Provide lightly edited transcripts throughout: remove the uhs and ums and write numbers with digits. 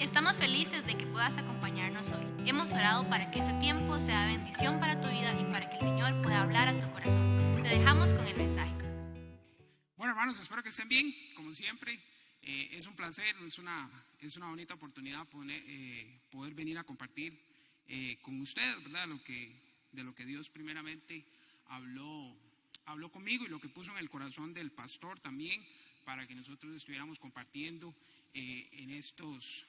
Estamos felices de que puedas acompañarnos hoy. Hemos orado para que este tiempo sea de bendición para tu vida y para que el Señor pueda hablar a tu corazón. Te dejamos con el mensaje. Bueno, hermanos, espero que estén bien, como siempre. Es un placer, es una bonita oportunidad poder venir a compartir con ustedes, ¿verdad? De lo que Dios primeramente habló conmigo y lo que puso en el corazón del pastor también, para que nosotros estuviéramos compartiendo en estos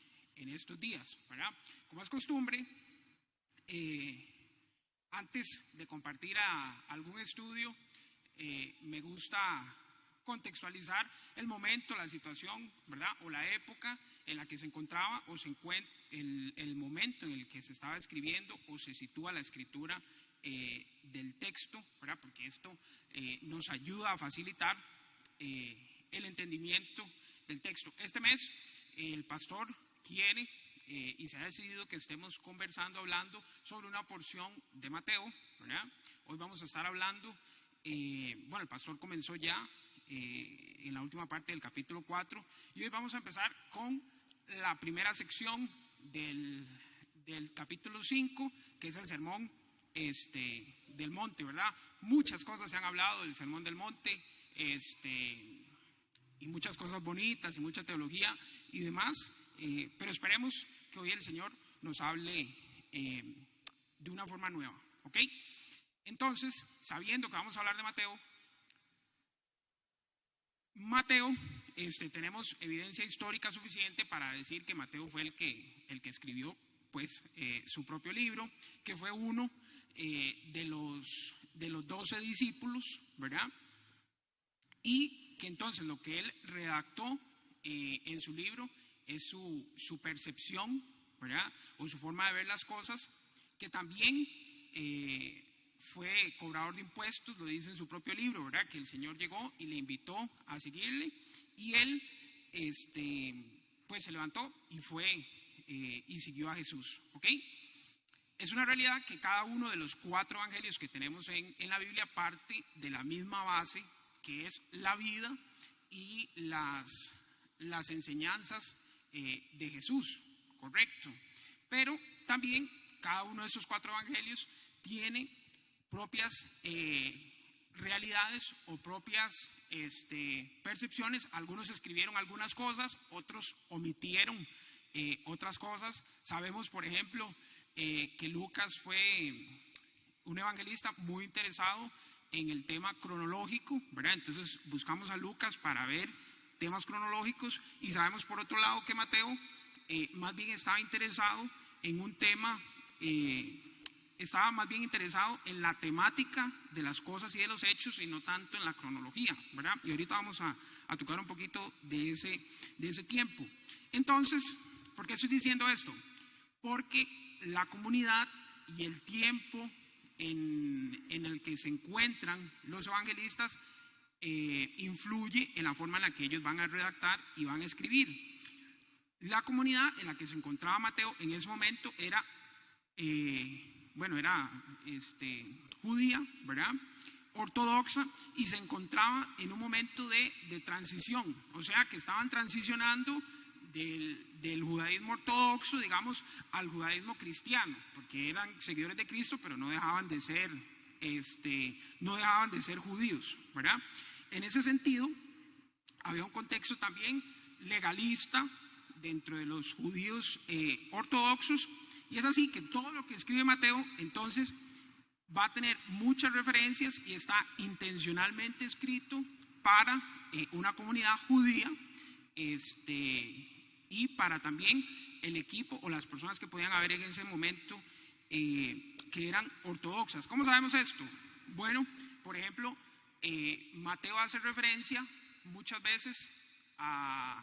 días, ¿verdad? Como es costumbre, antes de compartir algún estudio, me gusta contextualizar el momento, la situación, ¿verdad? O la época en la que se encontraba o se encuentra, el momento en el que se estaba escribiendo o se sitúa la escritura del texto, ¿verdad? Porque esto nos ayuda a facilitar el entendimiento del texto. Este mes el pastor quiere y se ha decidido que estemos hablando sobre una porción de Mateo, ¿verdad? Hoy vamos a estar hablando, bueno, el pastor comenzó ya en la última parte del capítulo 4 y hoy vamos a empezar con la primera sección del capítulo 5, que es el sermón del monte, ¿verdad? Muchas cosas se han hablado del sermón del monte, y muchas cosas bonitas y mucha teología y demás, pero esperemos que hoy el Señor nos hable de una forma nueva, ¿ok? Entonces, sabiendo que vamos a hablar de Mateo, tenemos evidencia histórica suficiente para decir que Mateo fue el que escribió, pues, su propio libro, que fue uno de los 12 discípulos, ¿verdad? Y que entonces lo que él redactó en su libro es su percepción, ¿verdad? O su forma de ver las cosas, que también fue cobrador de impuestos, lo dice en su propio libro, ¿verdad? Que el Señor llegó y le invitó a seguirle y él pues se levantó y fue y siguió a Jesús, ¿ok? Es una realidad que cada uno de los 4 evangelios que tenemos en la Biblia parte de la misma base, que es la vida y las enseñanzas de Jesús, correcto. Pero también cada uno de esos 4 evangelios tiene propias realidades o propias percepciones. Algunos escribieron algunas cosas, otros omitieron otras cosas. Sabemos, por ejemplo, que Lucas fue un evangelista muy interesado en el tema cronológico, ¿verdad? Entonces buscamos a Lucas para ver temas cronológicos y sabemos por otro lado que Mateo más bien estaba interesado en un tema, estaba más bien interesado en la temática de las cosas y de los hechos y no tanto en la cronología, ¿verdad? Y ahorita vamos a tocar un poquito de ese tiempo. Entonces, ¿por qué estoy diciendo esto? Porque la comunidad y el tiempo en el que se encuentran los evangelistas influye en la forma en la que ellos van a redactar y van a escribir. La comunidad en la que se encontraba Mateo en ese momento era judía, ¿verdad? Ortodoxa, y se encontraba en un momento de transición, o sea que estaban transicionando del judaísmo ortodoxo, digamos, al judaísmo cristiano, porque eran seguidores de Cristo, pero no dejaban de ser judíos, ¿verdad? En ese sentido, había un contexto también legalista dentro de los judíos ortodoxos, y es así que todo lo que escribe Mateo, entonces, va a tener muchas referencias y está intencionalmente escrito para una comunidad judía, y para también el equipo o las personas que podían haber en ese momento que eran ortodoxas. ¿Cómo sabemos esto? Bueno, por ejemplo, Mateo hace referencia muchas veces a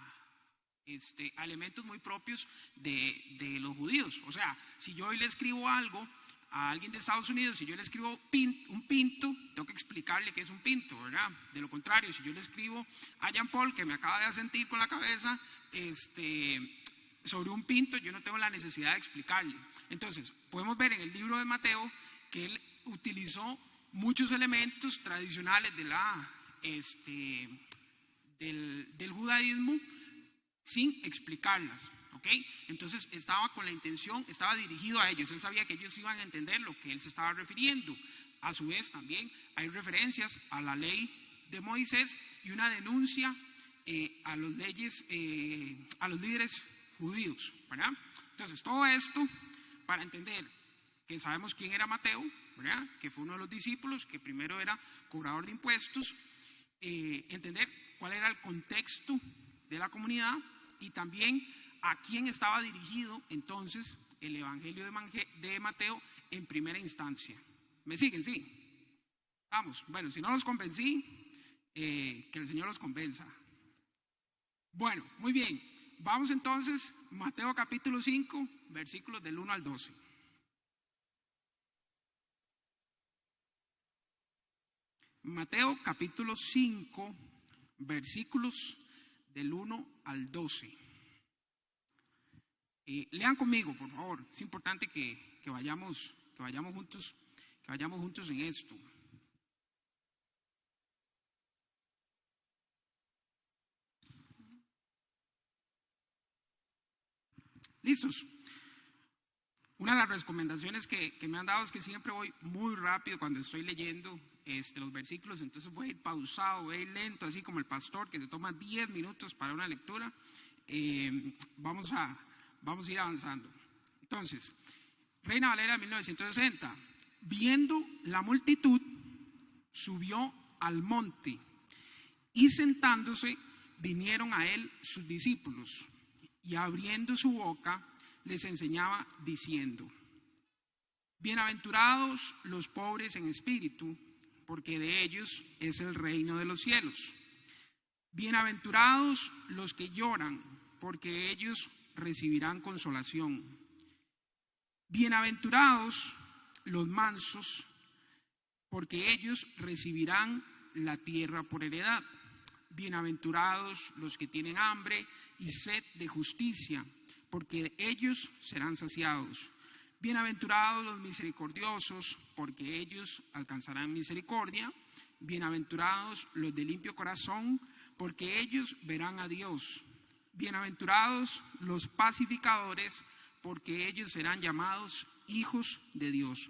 elementos muy propios de los judíos. O sea, si yo hoy le escribo algo a alguien de Estados Unidos, si yo le escribo un pinto, tengo que explicarle qué es un pinto, ¿verdad? De lo contrario, si yo le escribo a Jean Paul, que me acaba de asentir con la cabeza, sobre un pinto, yo no tengo la necesidad de explicarle. Entonces, podemos ver en el libro de Mateo que él utilizó muchos elementos tradicionales del judaísmo sin explicarlas. ¿ok? Entonces estaba con la intención, estaba dirigido a ellos. Él sabía que ellos iban a entender lo que él se estaba refiriendo. A su vez también hay referencias a la ley de Moisés y una denuncia a los líderes judíos, ¿verdad? Entonces todo esto para entender que sabemos quién era Mateo, ¿verdad? Que fue uno de los discípulos, que primero era cobrador de impuestos, entender cuál era el contexto de la comunidad y también a quién estaba dirigido entonces el Evangelio de Mateo en primera instancia. ¿Me siguen? Sí. Vamos, bueno, si no los convencí, que el Señor los convenza. Bueno, muy bien. Vamos entonces, Mateo capítulo 5, versículos del 1 al 12. Mateo capítulo 5, versículos del 1 al 12. Lean conmigo, por favor. Es importante que vayamos juntos en esto. ¿Listos? Una de las recomendaciones que me han dado es que siempre voy muy rápido cuando estoy leyendo los versículos, entonces voy a ir pausado, voy a ir lento, así como el pastor que se toma 10 minutos para una lectura. Vamos a ir avanzando. Entonces, Reina Valera 1960. Viendo la multitud, subió al monte y sentándose vinieron a él sus discípulos y abriendo su boca les enseñaba diciendo: bienaventurados los pobres en espíritu, porque de ellos es el reino de los cielos. Bienaventurados los que lloran, porque ellos recibirán consolación. Bienaventurados los mansos, porque ellos recibirán la tierra por heredad. Bienaventurados los que tienen hambre y sed de justicia, porque ellos serán saciados. Bienaventurados los misericordiosos, porque ellos alcanzarán misericordia. Bienaventurados los de limpio corazón, porque ellos verán a Dios. Bienaventurados los pacificadores, porque ellos serán llamados hijos de Dios.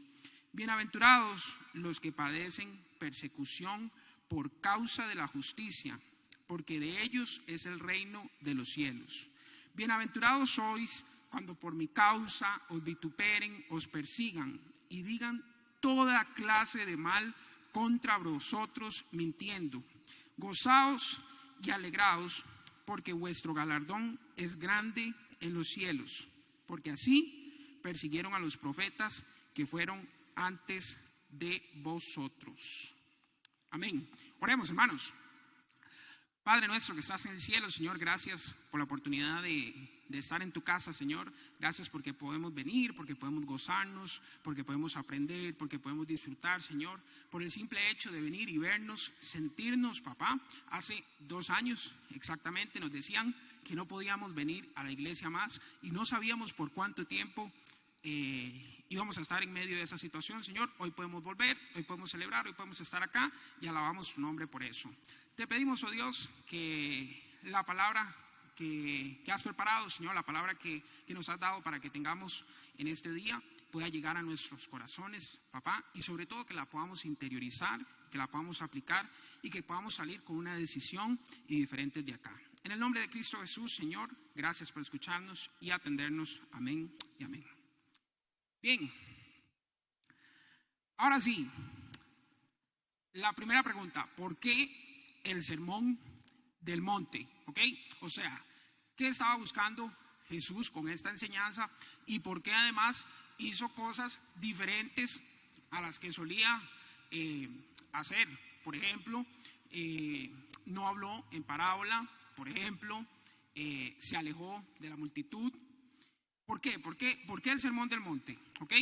Bienaventurados los que padecen persecución por causa de la justicia, porque de ellos es el reino de los cielos. Bienaventurados sois cuando por mi causa os vituperen, os persigan y digan toda clase de mal contra vosotros mintiendo. Gozaos y alegraos, porque vuestro galardón es grande en los cielos, porque así persiguieron a los profetas que fueron antes de vosotros. Amén. Oremos, hermanos. Padre nuestro que estás en el cielo, Señor, gracias por la oportunidad de estar en tu casa, Señor. Gracias porque podemos venir, porque podemos gozarnos, porque podemos aprender, porque podemos disfrutar, Señor. Por el simple hecho de venir y vernos, sentirnos, papá. Hace 2 años exactamente nos decían que no podíamos venir a la iglesia más y no sabíamos por cuánto tiempo íbamos a estar en medio de esa situación, Señor. Hoy podemos volver, hoy podemos celebrar, hoy podemos estar acá y alabamos su nombre por eso. Te pedimos, oh Dios, que la palabra que has preparado, Señor, la palabra que nos has dado para que tengamos en este día, pueda llegar a nuestros corazones, papá, y sobre todo que la podamos interiorizar, que la podamos aplicar y que podamos salir con una decisión y diferentes de acá. En el nombre de Cristo Jesús, Señor, gracias por escucharnos y atendernos. Amén y amén. Bien, ahora sí, la primera pregunta: ¿por qué el sermón del monte? ¿Ok? O sea, ¿qué estaba buscando Jesús con esta enseñanza y por qué además hizo cosas diferentes a las que solía hacer? Por ejemplo, no habló en parábola, por ejemplo, se alejó de la multitud. ¿Por qué? ¿Por qué el sermón del monte? ¿Ok?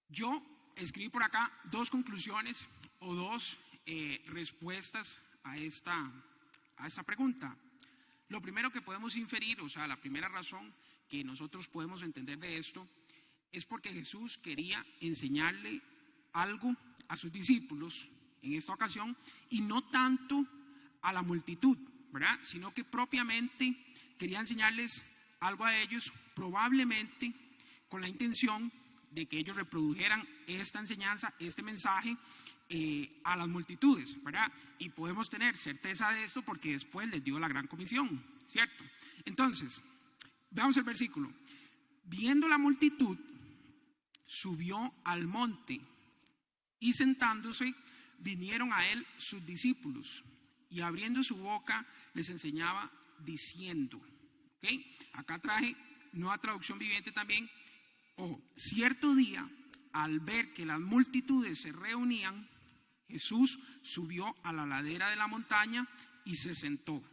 Yo escribí por acá 2 conclusiones o 2 respuestas a esta pregunta. Lo primero que podemos inferir, o sea, la primera razón que nosotros podemos entender de esto, es porque Jesús quería enseñarle algo a sus discípulos en esta ocasión y no tanto a la multitud, ¿verdad? Sino que propiamente quería enseñarles algo a ellos, probablemente con la intención de que ellos reprodujeran esta enseñanza, este mensaje a las multitudes, ¿verdad? Y podemos tener certeza de esto porque después les dio la gran comisión, ¿cierto? Entonces, veamos el versículo. Viendo la multitud, subió al monte y sentándose, vinieron a él sus discípulos y abriendo su boca les enseñaba diciendo, ¿ok? Acá traje nueva traducción viviente también. Ojo, cierto día, al ver que las multitudes se reunían, Jesús subió a la ladera de la montaña y se sentó.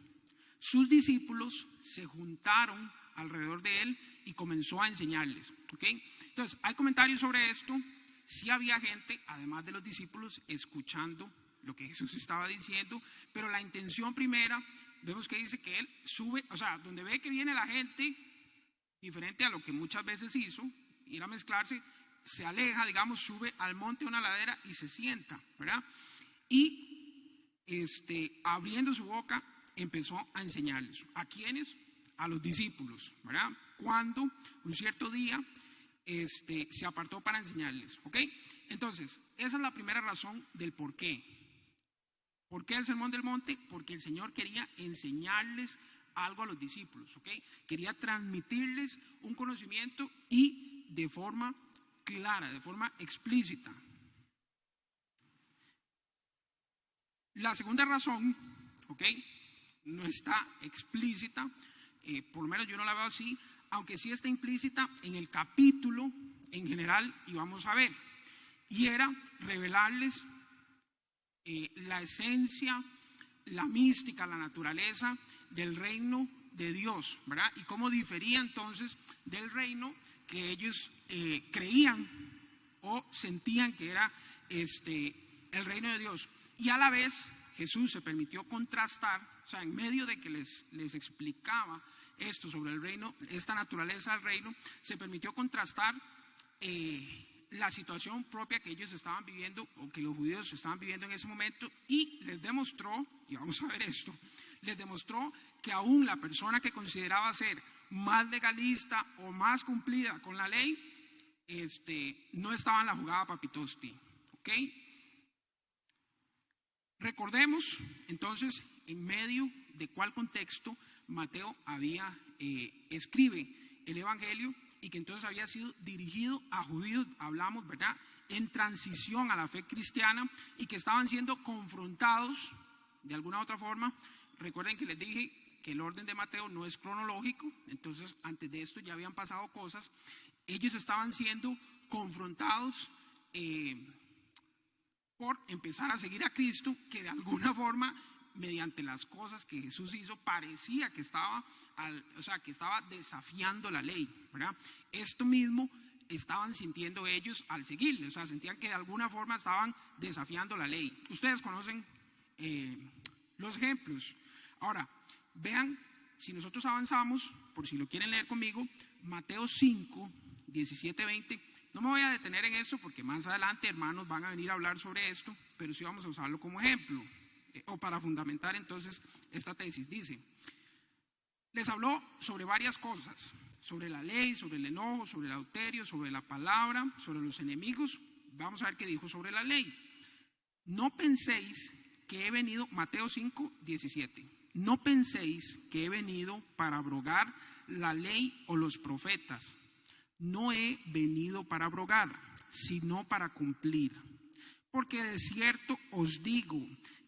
Sus discípulos se juntaron alrededor de él y comenzó a enseñarles, ¿ok? Entonces, hay comentarios sobre esto. Sí había gente, además de los discípulos, escuchando lo que Jesús estaba diciendo, pero la intención primera, vemos que dice que él sube, o sea, donde ve que viene la gente, diferente a lo que muchas veces hizo, ir a mezclarse, se aleja, digamos, sube al monte a una ladera y se sienta, ¿verdad? Y abriendo su boca, empezó a enseñarles. ¿A quiénes? A los discípulos, ¿verdad? Cuando un cierto día se apartó para enseñarles, ¿ok? Entonces, esa es la primera razón del por qué. ¿Por qué el sermón del monte? Porque el Señor quería enseñarles algo a los discípulos, ¿ok? Quería transmitirles un conocimiento y de forma clara, de forma explícita. La segunda razón, ¿ok? No está explícita, por lo menos yo no la veo así, aunque sí está implícita en el capítulo en general, y vamos a ver, y era revelarles la esencia, la mística, la naturaleza del reino de Dios, ¿verdad? Y cómo difería entonces del reino que ellos creían o sentían que era el reino de Dios. Y a la vez Jesús se permitió contrastar, o sea, en medio de que les explicaba esto sobre el reino, esta naturaleza del reino, se permitió contrastar la situación propia que ellos estaban viviendo o que los judíos estaban viviendo en ese momento, y les demostró, y vamos a ver esto, les demostró que aún la persona que consideraba ser más legalista o más cumplida con la ley, no estaba en la jugada papitosti, ¿ok? Recordemos entonces en medio de cuál contexto Mateo escribe el Evangelio, y que entonces había sido dirigido a judíos, hablamos, ¿verdad?, en transición a la fe cristiana, y que estaban siendo confrontados de alguna u otra forma. Recuerden que les dije que el orden de Mateo no es cronológico, entonces antes de esto ya habían pasado cosas. Ellos estaban siendo confrontados por empezar a seguir a Cristo, que de alguna forma, mediante las cosas que Jesús hizo, parecía que estaba desafiando la ley, ¿verdad? Esto mismo estaban sintiendo ellos al seguirle, o sea, sentían que de alguna forma estaban desafiando la ley. Ustedes conocen los ejemplos. Ahora, vean, si nosotros avanzamos, por si lo quieren leer conmigo, Mateo 5, 17, 20. No me voy a detener en esto porque más adelante hermanos van a venir a hablar sobre esto, pero sí vamos a usarlo como ejemplo o para fundamentar entonces esta tesis. Dice: les habló sobre varias cosas, sobre la ley, sobre el enojo, sobre el adulterio, sobre la palabra, sobre los enemigos. Vamos a ver qué dijo sobre la ley. No penséis que he venido, Mateo 5, 17, no penséis que he venido para abrogar la ley o los profetas. No he venido para abrogar, sino para cumplir. Porque de cierto os digo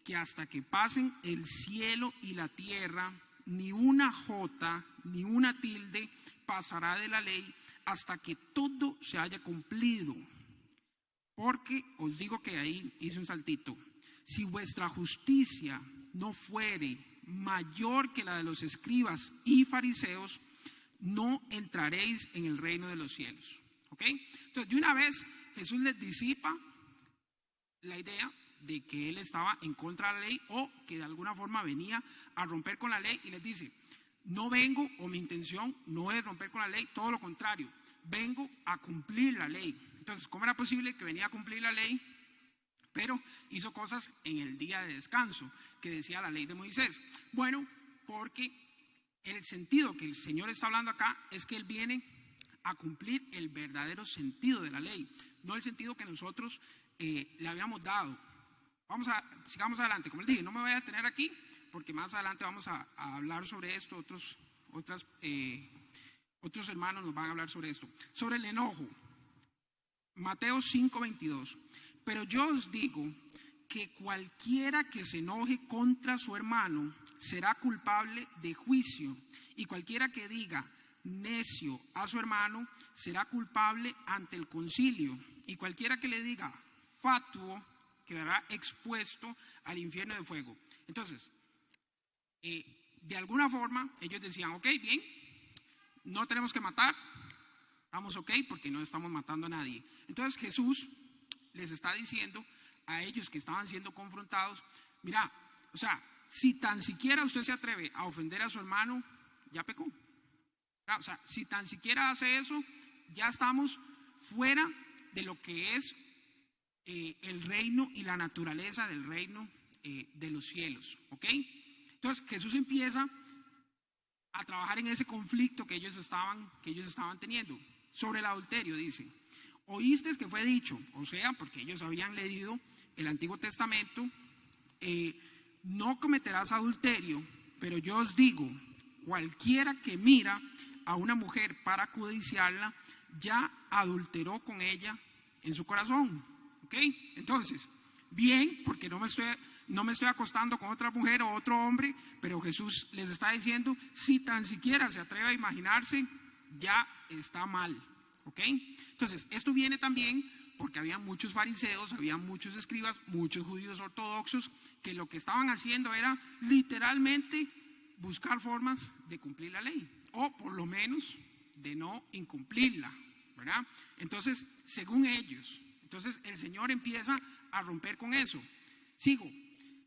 que hasta que pasen el cielo y la tierra, ni una jota ni una tilde pasará de la ley hasta que todo se haya cumplido. Porque os digo que ahí hice un saltito. Si vuestra justicia no fuere mayor que la de los escribas y fariseos, no entraréis en el reino de los cielos. ¿Ok? Entonces, de una vez Jesús les disipa la idea de que él estaba en contra de la ley o que de alguna forma venía a romper con la ley, y les dice: no vengo, o mi intención no es romper con la ley, todo lo contrario, vengo a cumplir la ley. Entonces, ¿cómo era posible que venía a cumplir la ley, pero hizo cosas en el día de descanso que decía la ley de Moisés? Bueno, porque el sentido que el Señor está hablando acá es que Él viene a cumplir el verdadero sentido de la ley, no el sentido que nosotros le habíamos dado. Sigamos adelante. Como les dije, no me voy a detener aquí porque más adelante vamos a hablar sobre esto. Otros hermanos nos van a hablar sobre esto. Sobre el enojo. Mateo 5:22. Pero yo os digo que cualquiera que se enoje contra su hermano será culpable de juicio, y cualquiera que diga necio a su hermano será culpable ante el concilio, y cualquiera que le diga fatuo quedará expuesto al infierno de fuego. Entonces, de alguna forma ellos decían, ok, bien, no tenemos que matar, vamos ok, porque no estamos matando a nadie. Entonces Jesús les está diciendo a ellos que estaban siendo confrontados, mira, o sea, si tan siquiera usted se atreve a ofender a su hermano, ya pecó. O sea, si tan siquiera hace eso, ya estamos fuera de lo que es el reino y la naturaleza del reino de los cielos, ¿ok? Entonces Jesús empieza a trabajar en ese conflicto que ellos estaban teniendo. Sobre el adulterio dice, oísteis que fue dicho, o sea, porque ellos habían leído el Antiguo Testamento, no cometerás adulterio, pero yo os digo, cualquiera que mira a una mujer para codiciarla, ya adulteró con ella en su corazón. ¿Ok? Entonces, bien, porque no me estoy acostando con otra mujer o otro hombre, pero Jesús les está diciendo, si tan siquiera se atreve a imaginarse, ya está mal. ¿Ok? Entonces, esto viene también porque había muchos fariseos, había muchos escribas, muchos judíos ortodoxos, que lo que estaban haciendo era literalmente buscar formas de cumplir la ley, o por lo menos de no incumplirla, ¿verdad? Entonces, según ellos, el Señor empieza a romper con eso. Sigo.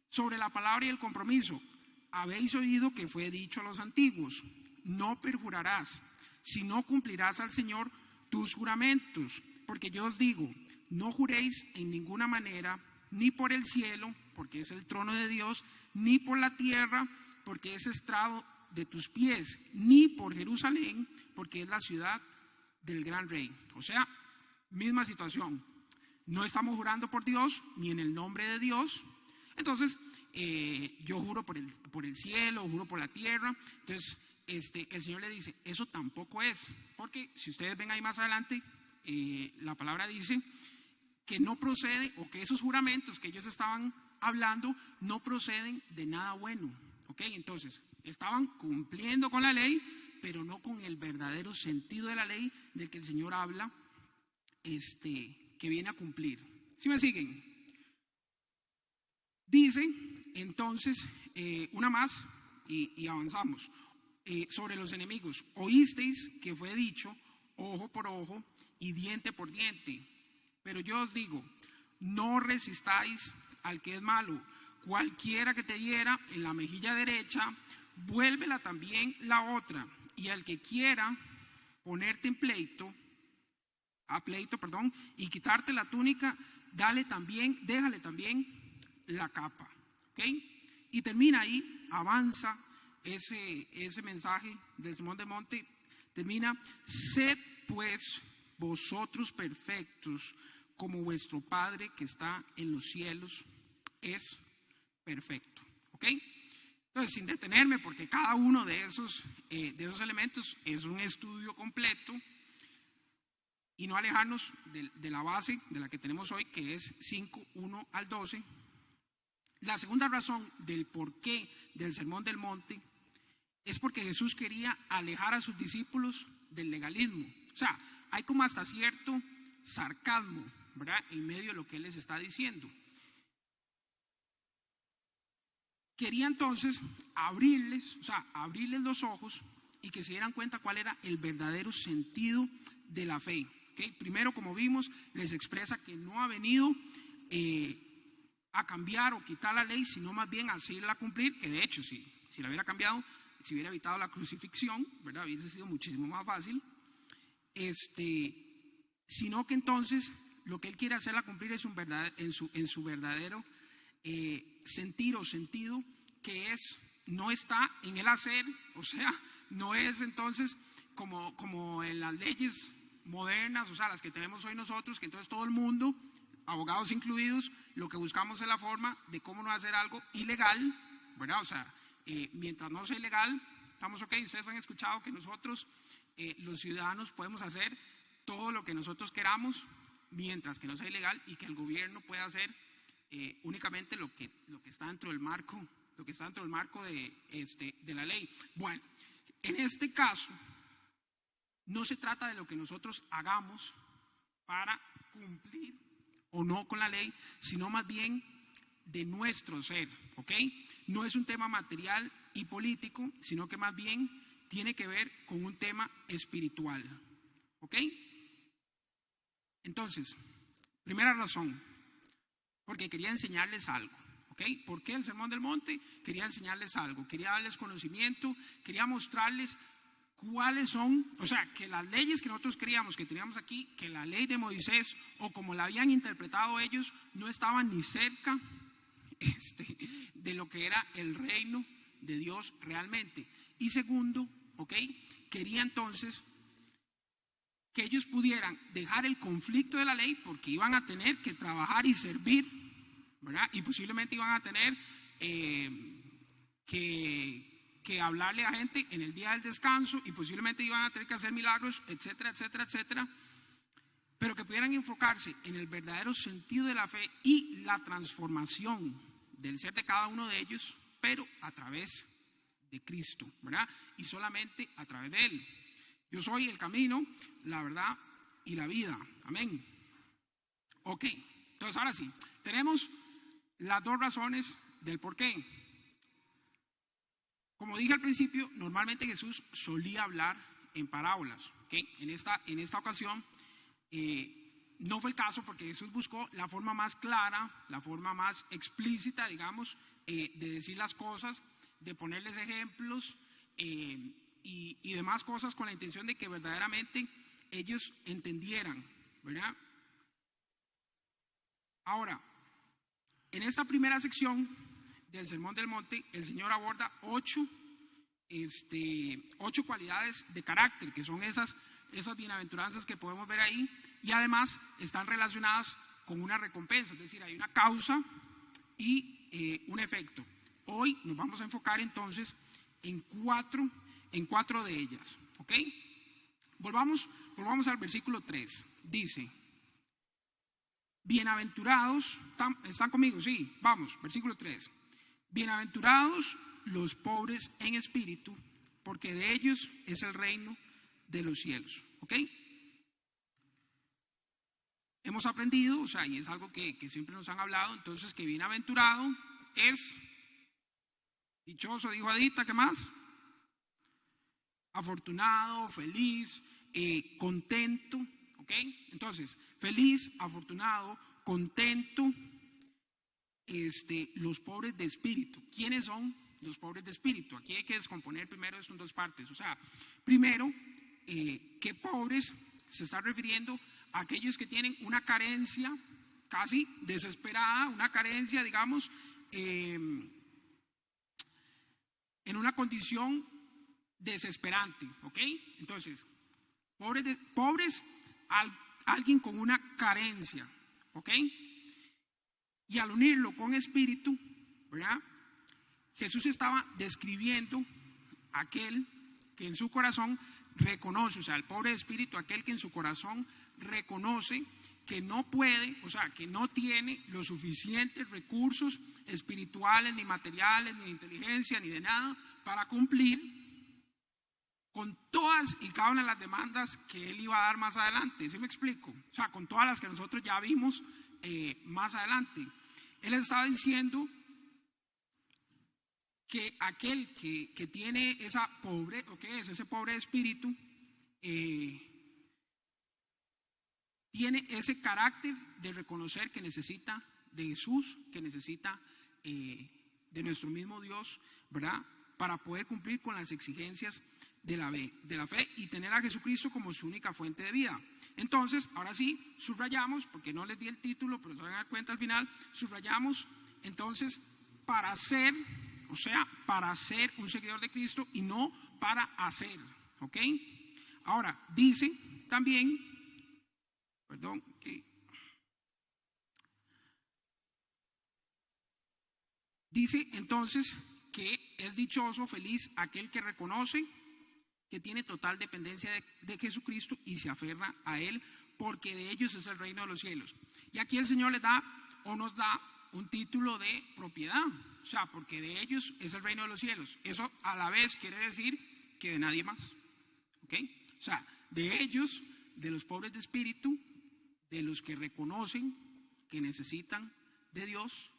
Sobre la palabra y el compromiso. Habéis oído que fue dicho a los antiguos, no perjurarás, sino cumplirás al Señor tus juramentos. Porque yo os digo, no juréis en ninguna manera, ni por el cielo, porque es el trono de Dios, ni por la tierra, porque es estrado de tus pies, ni por Jerusalén, porque es la ciudad del gran rey. O sea, misma situación. No estamos jurando por Dios, ni en el nombre de Dios. Entonces, yo juro por el cielo, juro por la tierra. Entonces, el Señor le dice, eso tampoco es. Porque si ustedes ven ahí más adelante, la palabra dice que no procede, o que esos juramentos que ellos estaban hablando no proceden de nada bueno. ¿Ok? Entonces, estaban cumpliendo con la ley, pero no con el verdadero sentido de la ley del que el Señor habla, que viene a cumplir. ¿Sí me siguen? Dice, entonces, una más y avanzamos. Sobre los enemigos, oísteis que fue dicho, ojo por ojo y diente por diente. Pero yo os digo, no resistáis al que es malo. Cualquiera que te hiera en la mejilla derecha, vuélvela también la otra. Y al que quiera ponerte en pleito, y quitarte la túnica, déjale también la capa. ¿Ok? Y termina ahí, avanza ese mensaje del Sermón del Monte, termina, sed pues vosotros perfectos, como vuestro Padre que está en los cielos es perfecto. ¿Ok? Entonces, sin detenerme, porque cada uno de esos elementos es un estudio completo, y no alejarnos de la base de la que tenemos hoy, que es 5:1 al 12. La segunda razón del porqué del Sermón del Monte es porque Jesús quería alejar a sus discípulos del legalismo. O sea, hay como hasta cierto sarcasmo, ¿verdad?, en medio de lo que Él les está diciendo. Quería entonces abrirles los ojos y que se dieran cuenta cuál era el verdadero sentido de la fe. ¿Okay? Primero, como vimos, les expresa que no ha venido a cambiar o quitar la ley, sino más bien a hacerla cumplir, que de hecho, si la hubiera cambiado, si hubiera evitado la crucifixión, ¿verdad?, hubiera sido muchísimo más fácil. Sino que entonces lo que Él quiere hacerla cumplir es en su verdadero sentir o sentido, que es no está en el hacer, o sea, no es entonces como en las leyes modernas, o sea, las que tenemos hoy nosotros, que entonces todo el mundo, abogados incluidos, lo que buscamos es la forma de cómo no hacer algo ilegal, ¿verdad? O sea, mientras no sea ilegal, estamos ok. Ustedes han escuchado que nosotros, los ciudadanos, podemos hacer todo lo que nosotros queramos, mientras que no sea ilegal, y que el gobierno pueda hacer únicamente lo que está dentro del marco, de la ley. Bueno, en este caso, no se trata de lo que nosotros hagamos para cumplir o no con la ley, sino más bien de nuestro ser, ¿ok? No es un tema material y político, sino que más bien tiene que ver con un tema espiritual, ¿ok? Entonces, primera razón, porque quería enseñarles algo, ¿ok? ¿Por qué el Sermón del Monte? Quería enseñarles algo, quería darles conocimiento, quería mostrarles cuáles son, o sea, que las leyes que nosotros creíamos que teníamos aquí, que la ley de Moisés o como la habían interpretado ellos, no estaban ni cerca de lo que era el reino de Dios realmente. Y segundo, ¿ok? Quería entonces que ellos pudieran dejar el conflicto de la ley, porque iban a tener que trabajar y servir, ¿verdad? Y posiblemente iban a tener que hablarle a gente en el día del descanso, y posiblemente iban a tener que hacer milagros, etcétera, etcétera, etcétera, pero que pudieran enfocarse en el verdadero sentido de la fe y la transformación del ser de cada uno de ellos, pero a través de Cristo, ¿verdad? Y solamente a través de Él. Yo soy el camino, la verdad y la vida. Amén. Ok, entonces ahora sí, tenemos las dos razones del por qué. Como dije al principio, normalmente Jesús solía hablar en parábolas, ¿ok? En esta ocasión no fue el caso, porque Jesús buscó la forma más clara, la forma más explícita, digamos, de decir las cosas, de ponerles ejemplos y demás cosas, con la intención de que verdaderamente ellos entendieran, ¿verdad? Ahora, en esta primera sección del Sermón del Monte, el Señor aborda 8 cualidades de carácter, que son esas bienaventuranzas que podemos ver ahí, y además están relacionadas con una recompensa, es decir, hay una causa y un efecto. Hoy nos vamos a enfocar entonces en cuatro de ellas, ¿ok? Volvamos al versículo 3, dice: bienaventurados, ¿están conmigo? Sí, vamos, versículo 3. Bienaventurados los pobres en espíritu, porque de ellos es el reino de los cielos, ¿ok? Hemos aprendido, o sea, y es algo que siempre nos han hablado, entonces, que bienaventurado es dichoso, dijo Adita, ¿qué más? Afortunado, feliz, contento, ¿ok? Entonces, feliz, afortunado, contento, los pobres de espíritu. ¿Quiénes son los pobres de espíritu? Aquí hay que descomponer primero esto en dos partes. O sea, primero, ¿qué pobres se está refiriendo? A aquellos que tienen una carencia casi desesperada, una carencia, digamos, en una condición desesperante, ¿ok? Entonces, pobres, alguien con una carencia, ¿ok? Y al unirlo con espíritu, ¿verdad? Jesús estaba describiendo aquel que en su corazón reconoce, o sea, el pobre de espíritu, aquel que en su corazón reconoce que no puede, o sea, que no tiene los suficientes recursos espirituales, ni materiales, ni de inteligencia, ni de nada, para cumplir con todas y cada una de las demandas que Él iba a dar más adelante. ¿Sí me explico? O sea, con todas las que nosotros ya vimos más adelante. Él estaba diciendo que aquel que tiene esa pobre, o que es ese pobre espíritu, tiene ese carácter de reconocer que necesita de Jesús, que necesita de nuestro mismo Dios, ¿verdad? Para poder cumplir con las exigencias de la fe y tener a Jesucristo como su única fuente de vida. Entonces, ahora sí, subrayamos, porque no les di el título, pero se van a dar cuenta al final, subrayamos, entonces, para ser o sea, para ser un seguidor de Cristo y no para hacer, ¿ok? Ahora, dice también, dice entonces que es dichoso, feliz aquel que reconoce que tiene total dependencia de Jesucristo y se aferra a Él, porque de ellos es el reino de los cielos. Y aquí el Señor les da o nos da un título de propiedad, o sea, porque de ellos es el reino de los cielos. Eso a la vez quiere decir que de nadie más, ¿ok? O sea, de ellos, de los pobres de espíritu, de los que reconocen que necesitan de Dios,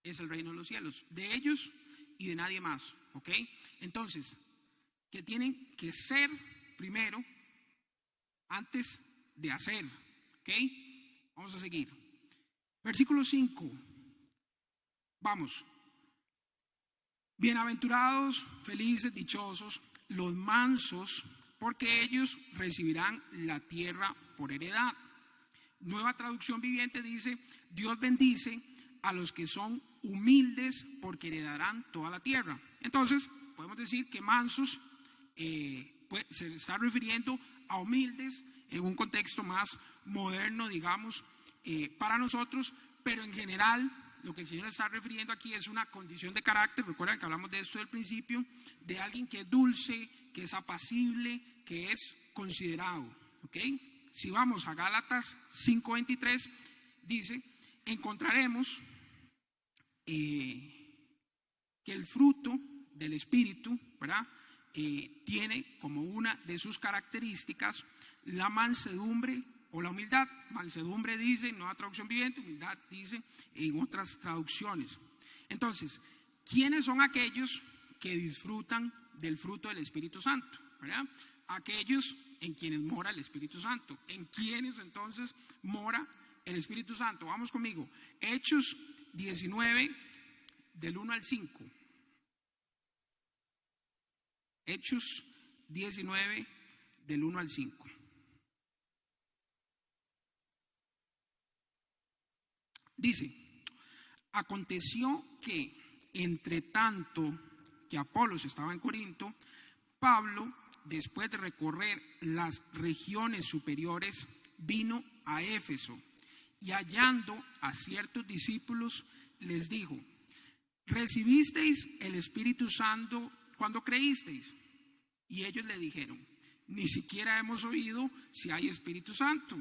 es el reino de los cielos. De ellos y de nadie más, ¿ok? Entonces, que tienen que ser primero antes de hacer, ¿ok? Vamos a seguir. Versículo 5. Vamos. Bienaventurados, felices, dichosos, los mansos, porque ellos recibirán la tierra por heredad. Nueva Traducción Viviente dice: Dios bendice a los que son humildes, porque heredarán toda la tierra. Entonces, podemos decir que mansos se está refiriendo a humildes en un contexto más moderno, digamos, para nosotros, pero en general lo que el Señor está refiriendo aquí es una condición de carácter. Recuerden que hablamos de esto del principio, de alguien que es dulce, que es apacible, que es considerado, ¿ok? Si vamos a Gálatas 5:23, dice: encontraremos que el fruto del Espíritu, ¿verdad? Tiene como una de sus características la mansedumbre o la humildad. Mansedumbre dice en Nueva Traducción Viviente, humildad dice en otras traducciones. Entonces, ¿quiénes son aquellos que disfrutan del fruto del Espíritu Santo? ¿Verdad? Aquellos en quienes mora el Espíritu Santo. ¿En quiénes entonces mora el Espíritu Santo? Vamos conmigo. Hechos 19, del 1 al 5. Hechos 19, del 1 al 5. Dice: aconteció que, entre tanto que Apolos estaba en Corinto, Pablo, después de recorrer las regiones superiores, vino a Éfeso, y hallando a ciertos discípulos, les dijo: ¿recibisteis el Espíritu Santo cuando creísteis? Y ellos le dijeron: ni siquiera hemos oído si hay Espíritu Santo.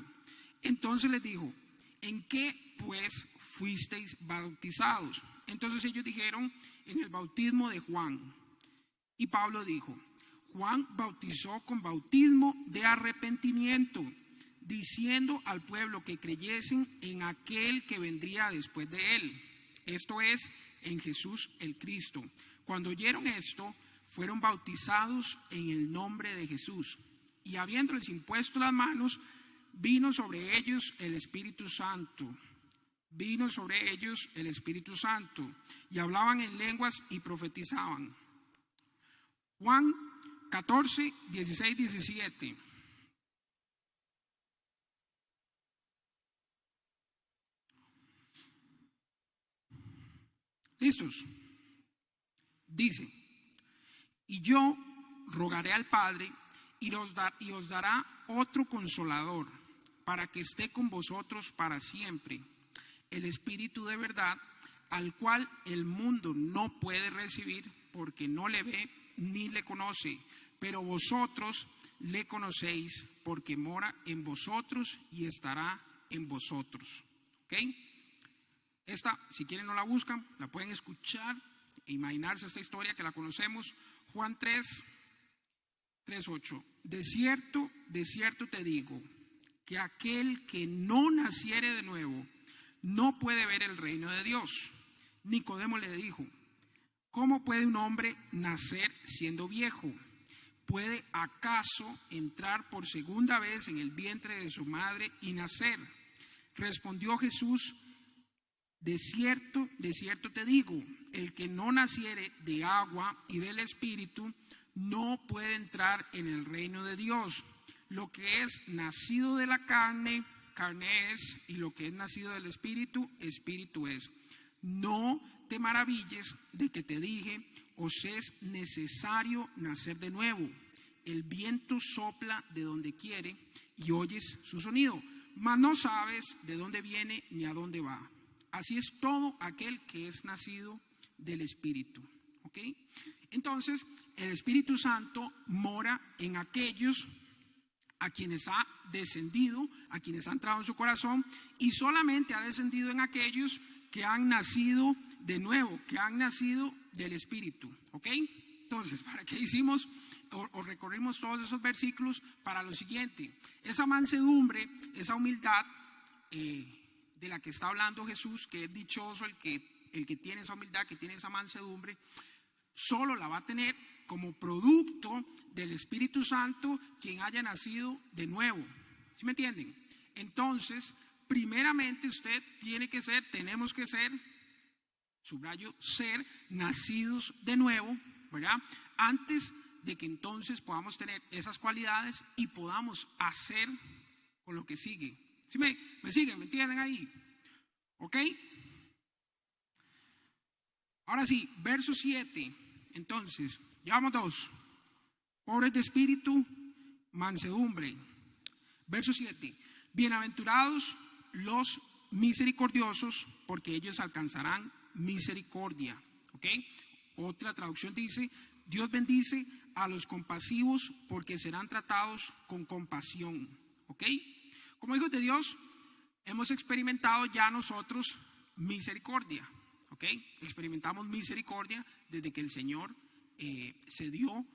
Entonces les dijo: ¿en qué pues fuisteis bautizados? Entonces ellos dijeron: en el bautismo de Juan. Y Pablo dijo: Juan bautizó con bautismo de arrepentimiento, diciendo al pueblo que creyesen en aquel que vendría después de él, esto es, en Jesús el Cristo. Cuando oyeron esto, fueron bautizados en el nombre de Jesús. Y habiéndoles impuesto las manos, vino sobre ellos el Espíritu Santo. Vino sobre ellos el Espíritu Santo, y hablaban en lenguas y profetizaban. Juan 14, 16, 17. ¿Listos? Dice: y yo rogaré al Padre y os dará otro consolador, para que esté con vosotros para siempre, el Espíritu de verdad, al cual el mundo no puede recibir, porque no le ve ni le conoce, pero vosotros le conocéis, porque mora en vosotros y estará en vosotros. ¿Ok? Esta, si quieren no la buscan, la pueden escuchar e imaginarse esta historia que la conocemos. Juan 3, 8. De cierto te digo, que aquel que no naciere de nuevo no puede ver el reino de Dios. Nicodemo le dijo: ¿cómo puede un hombre nacer siendo viejo? ¿Puede acaso entrar por segunda vez en el vientre de su madre y nacer? Respondió Jesús: de cierto te digo, el que no naciere de agua y del Espíritu no puede entrar en el reino de Dios. Lo que es nacido de la carne, carne es, y lo que es nacido del Espíritu, Espíritu es. No te maravilles de que te dije, os es necesario nacer de nuevo. El viento sopla de donde quiere y oyes su sonido, mas no sabes de dónde viene ni a dónde va. Así es todo aquel que es nacido del Espíritu. ¿Ok? Entonces, el Espíritu Santo mora en aquellos a quienes ha descendido, a quienes ha entrado en su corazón, y solamente ha descendido en aquellos que han nacido de nuevo, que han nacido del Espíritu. ¿Ok? Entonces, ¿para qué hicimos o recorrimos todos esos versículos? Para lo siguiente: esa mansedumbre, esa humildad de la que está hablando Jesús, que es dichoso el que tiene esa humildad, que tiene esa mansedumbre, solo la va a tener como producto del Espíritu Santo quien haya nacido de nuevo. ¿Sí me entienden? Entonces, primeramente usted tenemos que ser, subrayo, ser nacidos de nuevo, ¿verdad? Antes de que entonces podamos tener esas cualidades y podamos hacer con lo que sigue. ¿Sí me siguen? ¿Me entienden ahí? ¿Ok? Ahora sí, verso 7. Entonces, llevamos 2. Pobres de espíritu, mansedumbre. Verso 7. Bienaventurados los misericordiosos, porque ellos alcanzarán misericordia. ¿Ok? Otra traducción dice: Dios bendice a los compasivos, porque serán tratados con compasión. ¿Ok? Como hijos de Dios, hemos experimentado ya nosotros misericordia. ¿Ok? Experimentamos misericordia desde que el Señor se dio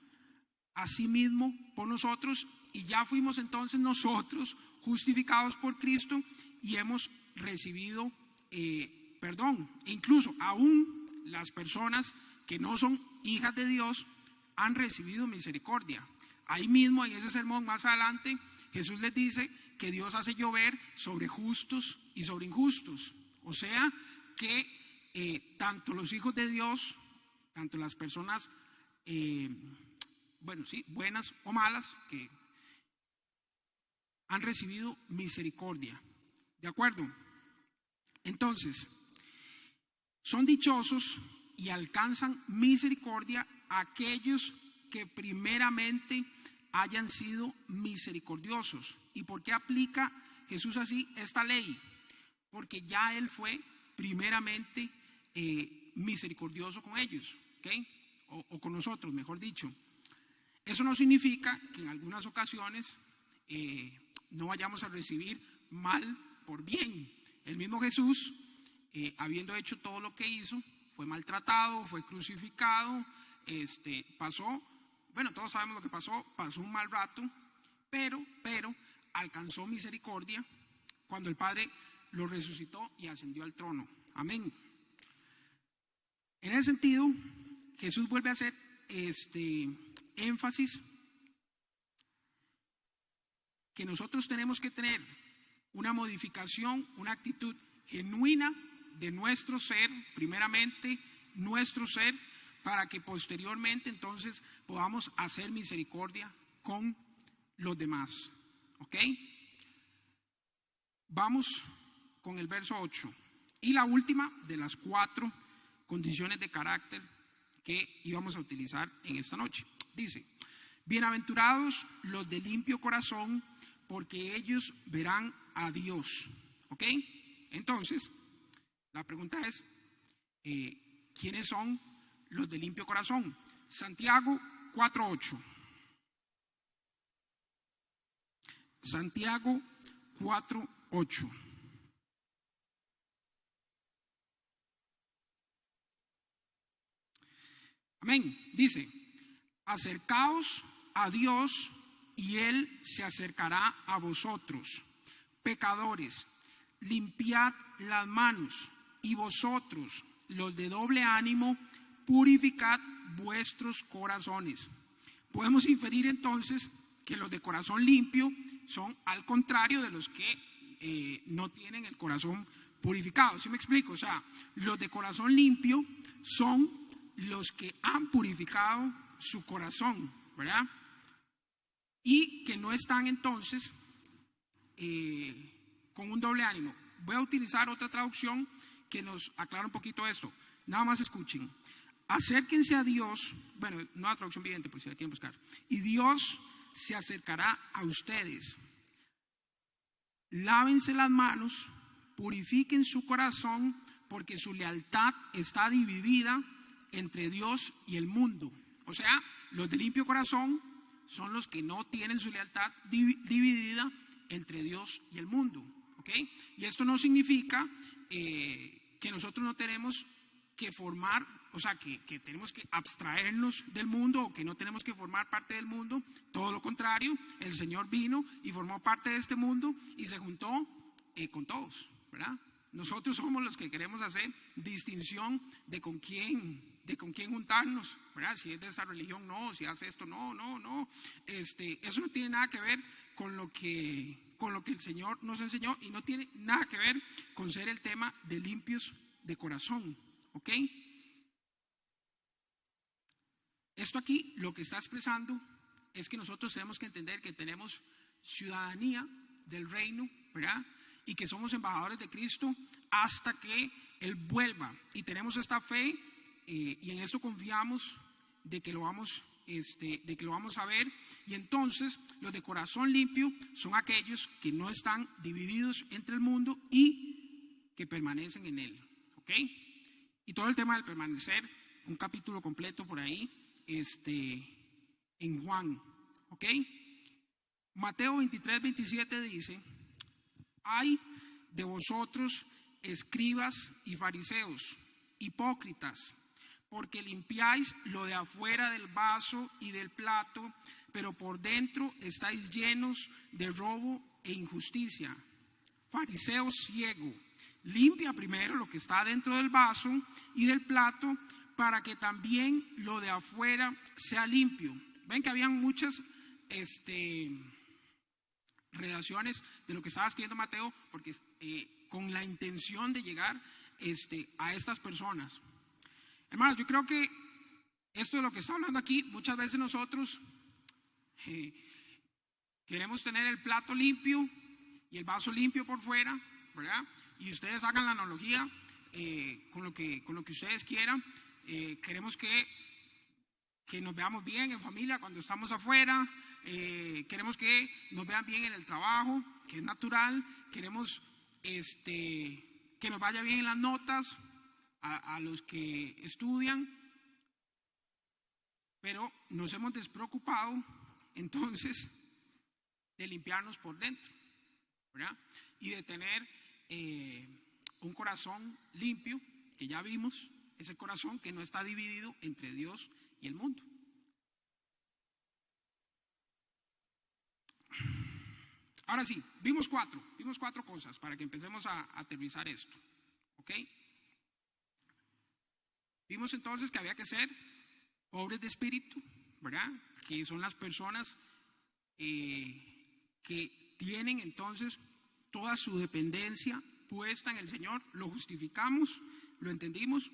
a sí mismo por nosotros, y ya fuimos entonces nosotros justificados por Cristo y hemos recibido perdón. E incluso aún las personas que no son hijas de Dios han recibido misericordia. Ahí mismo en ese sermón más adelante Jesús les dice que Dios hace llover sobre justos y sobre injustos. O sea que tanto los hijos de Dios, tanto las personas buenas o malas, que han recibido misericordia. ¿De acuerdo? Entonces, son dichosos y alcanzan misericordia aquellos que primeramente hayan sido misericordiosos. ¿Y por qué aplica Jesús así esta ley? Porque ya Él fue primeramente misericordioso con ellos, ¿ok? O con nosotros, mejor dicho. Eso no significa que en algunas ocasiones no vayamos a recibir mal por bien. El mismo Jesús, habiendo hecho todo lo que hizo, fue maltratado, fue crucificado, todos sabemos lo que pasó un mal rato, pero alcanzó misericordia cuando el Padre lo resucitó y ascendió al trono. Amén. En ese sentido, Jesús vuelve a hacer énfasis que nosotros tenemos que tener una modificación, una actitud genuina de nuestro ser, primeramente nuestro ser, para que posteriormente entonces podamos hacer misericordia con los demás. ¿Ok? Vamos con el verso 8 y la última de las 4 condiciones de carácter que íbamos a utilizar en esta noche. Dice: bienaventurados los de limpio corazón, porque ellos verán a Dios. ¿Ok? Entonces, la pregunta es, ¿quiénes son los de limpio corazón? Santiago 4:8. Santiago 4:8. Amén. Dice: acercaos a Dios y Él se acercará a vosotros. Pecadores, limpiad las manos, y vosotros, los de doble ánimo, purificad vuestros corazones. Podemos inferir entonces que los de corazón limpio son al contrario de los que no tienen el corazón purificado. ¿Sí me explico? O sea, los de corazón limpio son los que han purificado su corazón, ¿verdad? Y que no están entonces con un doble ánimo. Voy a utilizar otra traducción que nos aclara un poquito esto. Nada más escuchen. Acérquense a Dios, bueno, no a traducción viviente, por si la quieren buscar. Y Dios se acercará a ustedes. Lávense las manos, purifiquen su corazón, porque su lealtad está dividida entre Dios y el mundo. O sea, los de limpio corazón son los que no tienen su lealtad dividida entre Dios y el mundo. ¿Ok? Y esto no significa que nosotros no tenemos que formar, o sea, que tenemos que abstraernos del mundo o que no tenemos que formar parte del mundo. Todo lo contrario, el Señor vino y formó parte de este mundo y se juntó con todos, ¿verdad? Nosotros somos los que queremos hacer distinción de con quién juntarnos, ¿verdad? Si es de esta religión, no, si hace esto, no. Eso no tiene nada que ver con lo que el Señor nos enseñó y no tiene nada que ver con ser el tema de limpios de corazón, ¿ok? Esto aquí lo que está expresando es que nosotros tenemos que entender que tenemos ciudadanía del reino, ¿verdad? Y que somos embajadores de Cristo hasta que Él vuelva. Y tenemos esta fe y en esto confiamos de que lo vamos a ver. Y entonces los de corazón limpio son aquellos que no están divididos entre el mundo y que permanecen en Él, ¿ok? Y todo el tema del permanecer, un capítulo completo por ahí, en Juan, ¿ok? Mateo 23:27 dice: ay de vosotros, escribas y fariseos, hipócritas, porque limpiáis lo de afuera del vaso y del plato, pero por dentro estáis llenos de robo e injusticia. Fariseo ciego, limpia primero lo que está dentro del vaso y del plato, para que también lo de afuera sea limpio. Ven que habían muchas relaciones de lo que estaba escribiendo Mateo, porque con la intención de llegar a estas personas. Hermanos, yo creo que esto de lo que está hablando aquí, muchas veces nosotros queremos tener el plato limpio y el vaso limpio por fuera, ¿verdad? Y ustedes hagan la analogía con lo que ustedes quieran. Queremos que nos veamos bien en familia cuando estamos afuera, queremos que nos vean bien en el trabajo, que es natural, queremos que nos vaya bien en las notas a los que estudian, pero nos hemos despreocupado entonces de limpiarnos por dentro, ¿verdad? Y de tener un corazón limpio, que ya vimos, ese corazón que no está dividido entre Dios y el mundo. Ahora sí, vimos cuatro cosas para que empecemos a aterrizar esto, ¿ok? Vimos entonces que había que ser pobres de espíritu, ¿verdad? Que son las personas que tienen entonces toda su dependencia puesta en el Señor. Lo justificamos, lo entendimos.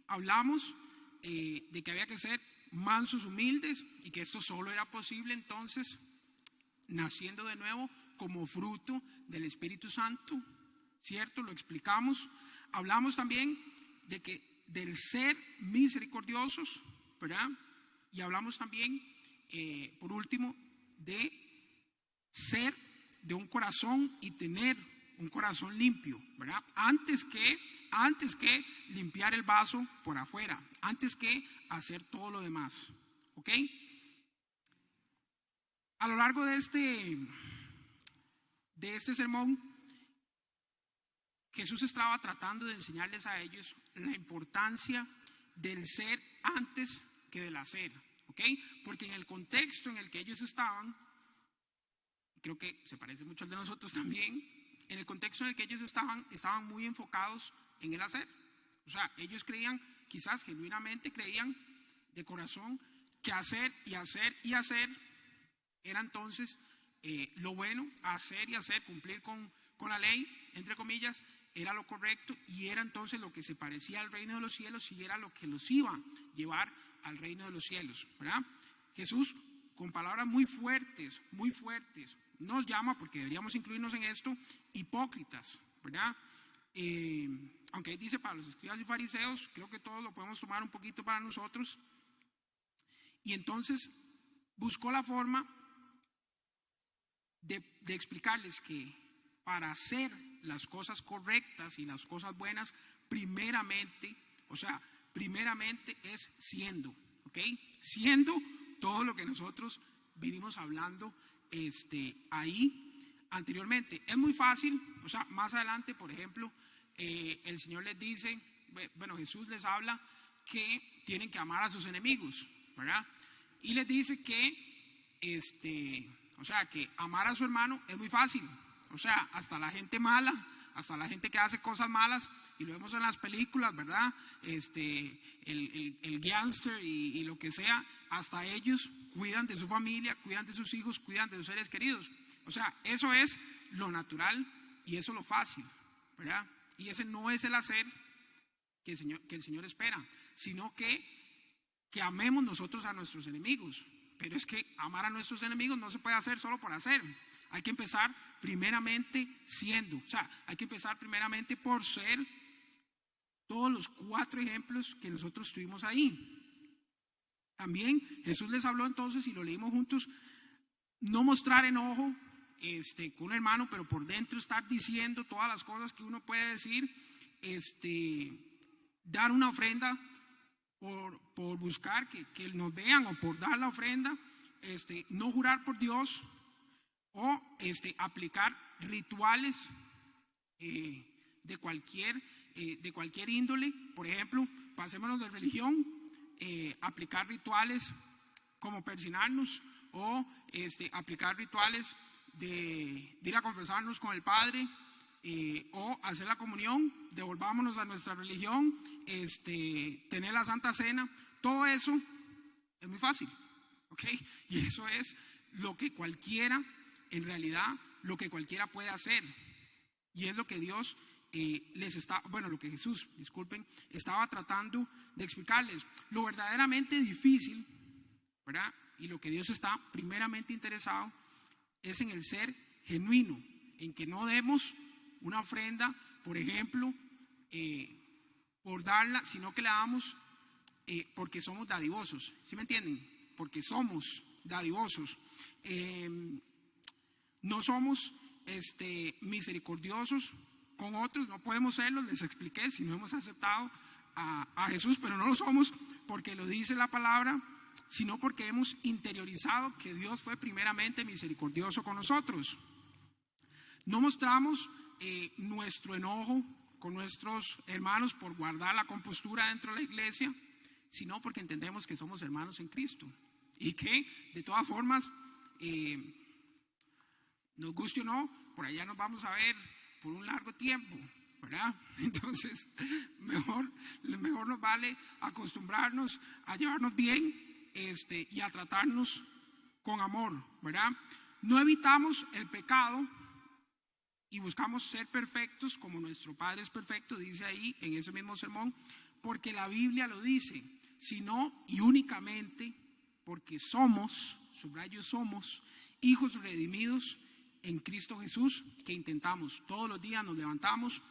Hablamos de que había que ser mansos, humildes, y que esto solo era posible entonces naciendo de nuevo como fruto del Espíritu Santo, ¿cierto? Lo explicamos. Hablamos también del ser misericordiosos, ¿verdad? Y hablamos también, por último, de ser de un corazón y tener un corazón limpio, ¿verdad? Antes que limpiar el vaso por afuera, antes que hacer todo lo demás, ¿ok? A lo largo de este sermón, Jesús estaba tratando de enseñarles a ellos la importancia del ser antes que del hacer, ¿ok? Porque en el contexto en el que ellos estaban, creo que se parece mucho al de nosotros también, en el contexto en el que ellos estaban muy enfocados en el hacer. O sea, ellos creían, quizás genuinamente creían de corazón, que hacer y hacer y hacer era entonces lo bueno, hacer y hacer, cumplir con la ley, entre comillas, era lo correcto y era entonces lo que se parecía al reino de los cielos y era lo que los iba a llevar al reino de los cielos, ¿verdad? Jesús, con palabras muy fuertes, nos llama, porque deberíamos incluirnos en esto, hipócritas, ¿verdad? aunque ahí dice para los escribas y fariseos, creo que todos lo podemos tomar un poquito para nosotros. Y entonces buscó la forma de explicarles que para hacer las cosas correctas y las cosas buenas, primeramente es siendo, ¿ok? Siendo todo lo que nosotros venimos hablando ahí anteriormente. Es muy fácil, o sea, más adelante, por ejemplo, el Señor les dice, bueno, Jesús les habla que tienen que amar a sus enemigos, ¿verdad? Y les dice que, o sea, que amar a su hermano es muy fácil. O sea, hasta la gente mala, hasta la gente que hace cosas malas, y lo vemos en las películas, ¿verdad? El gangster y lo que sea, hasta ellos cuidan de su familia, cuidan de sus hijos, cuidan de sus seres queridos. O sea, eso es lo natural y eso es lo fácil, ¿verdad? Y ese no es el hacer que el Señor espera, sino que amemos nosotros a nuestros enemigos. Pero es que amar a nuestros enemigos no se puede hacer solo por hacer. Hay que empezar primeramente siendo. O sea, hay que empezar primeramente por ser todos los 4 ejemplos que nosotros tuvimos ahí. También Jesús les habló entonces, y lo leímos juntos, no mostrar enojo con un hermano, pero por dentro estar diciendo todas las cosas que uno puede decir, dar una ofrenda por buscar que nos vean, o por dar la ofrenda, no jurar por Dios, o aplicar rituales de cualquier índole. Por ejemplo, pasémonos de religión, aplicar rituales como persinarnos, o aplicar rituales de ir a confesarnos con el Padre, o hacer la comunión, devolvámonos a nuestra religión, tener la Santa Cena. Todo eso es muy fácil, ¿ok? Y eso es lo que cualquiera, en realidad, lo que cualquiera puede hacer. Y es lo que Dios lo que Jesús, estaba tratando de explicarles. Lo verdaderamente difícil, ¿verdad? Y lo que Dios está primeramente interesado es en el ser genuino, en que no demos una ofrenda, por ejemplo, por darla, sino que la damos porque somos dadivosos. ¿Sí me entienden? Porque somos dadivosos. No somos misericordiosos con otros, no podemos serlo. Les expliqué, si no hemos aceptado a Jesús, pero no lo somos porque lo dice la palabra, sino porque hemos interiorizado que Dios fue primeramente misericordioso con nosotros. No mostramos nuestro enojo con nuestros hermanos por guardar la compostura dentro de la iglesia, sino porque entendemos que somos hermanos en Cristo y que de todas formas, nos guste o no, por allá nos vamos a ver por un largo tiempo, ¿verdad? Entonces mejor nos vale acostumbrarnos a llevarnos bien y a tratarnos con amor, ¿verdad? No evitamos el pecado y buscamos ser perfectos como nuestro Padre es perfecto, dice ahí en ese mismo sermón, porque la Biblia lo dice, sino y únicamente porque somos, subrayo, somos hijos redimidos en Cristo Jesús, que intentamos todos los días, nos levantamos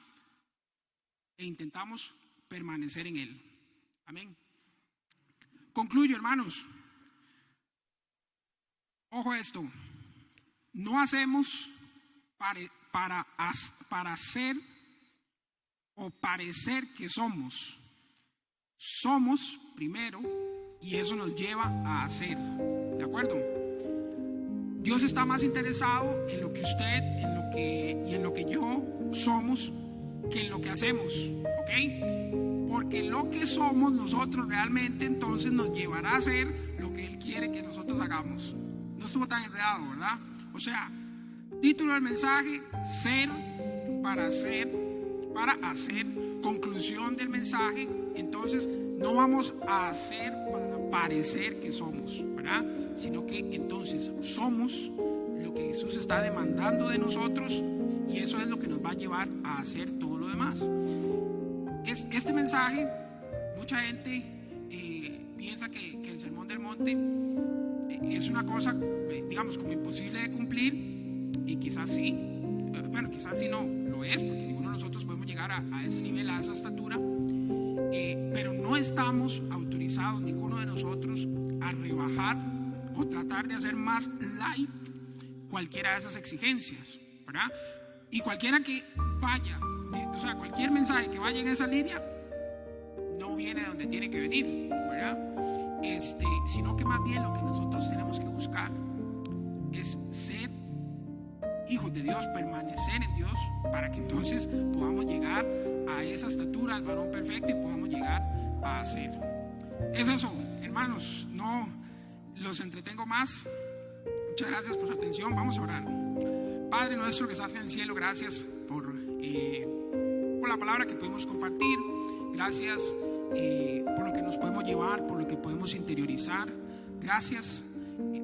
e intentamos permanecer en Él. Amén. Concluyo, hermanos. Ojo a esto. No hacemos para hacer o parecer que somos. Somos primero y eso nos lleva a hacer. ¿De acuerdo? Dios está más interesado en lo que usted, en lo que yo somos, que en lo que hacemos, ¿ok? Porque lo que somos nosotros realmente entonces nos llevará a hacer lo que Él quiere que nosotros hagamos. No estuvo tan enredado, ¿verdad? O sea, título del mensaje: ser para hacer, conclusión del mensaje. Entonces no vamos a hacer para parecer que somos, ¿verdad? Sino que entonces somos lo que Jesús está demandando de nosotros, y eso es lo que nos va a llevar a hacer todo lo demás. Este mensaje, mucha gente piensa que el Sermón del Monte es una cosa, digamos, como imposible de cumplir, y quizás sí, quizás sí no, lo es, porque ninguno de nosotros podemos llegar a ese nivel, a esa estatura, pero no estamos autorizados, ninguno de nosotros, a rebajar o tratar de hacer más light cualquiera de esas exigencias, ¿verdad? Y cualquiera que vaya, o sea, cualquier mensaje que vaya en esa línea no viene de donde tiene que venir, ¿verdad? Sino que más bien lo que nosotros tenemos que buscar es ser hijos de Dios, permanecer en Dios, para que entonces podamos llegar a esa estatura, al varón perfecto, y podamos llegar a ser. Es eso, hermanos, no los entretengo más. Muchas gracias por su atención. Vamos a orar. Padre nuestro que estás en el cielo, gracias por la palabra que pudimos compartir. Gracias por lo que nos podemos llevar, por lo que podemos interiorizar. Gracias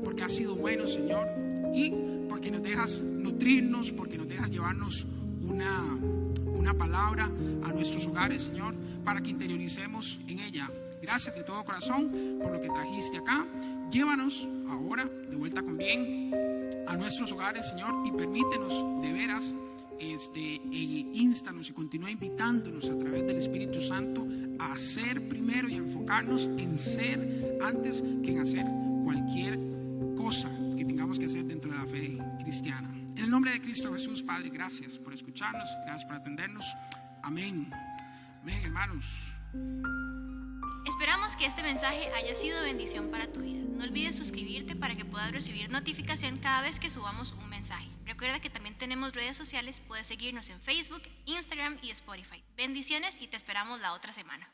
porque has sido bueno, Señor, y porque nos dejas nutrirnos, porque nos dejas llevarnos una palabra a nuestros hogares, Señor, para que interioricemos en ella. Gracias de todo corazón por lo que trajiste acá. Llévanos ahora de vuelta con bien a nuestros hogares, Señor, y permítenos de veras instanos y continúa invitándonos a través del Espíritu Santo a ser primero y a enfocarnos en ser antes que en hacer cualquier cosa que tengamos que hacer dentro de la fe cristiana. En el nombre de Cristo Jesús, Padre, gracias por escucharnos, gracias por atendernos. Amén. Amén, hermanos. Esperamos que este mensaje haya sido bendición para tu vida. No olvides suscribirte para que puedas recibir notificación cada vez que subamos un mensaje. Recuerda que también tenemos redes sociales, puedes seguirnos en Facebook, Instagram y Spotify. Bendiciones y te esperamos la otra semana.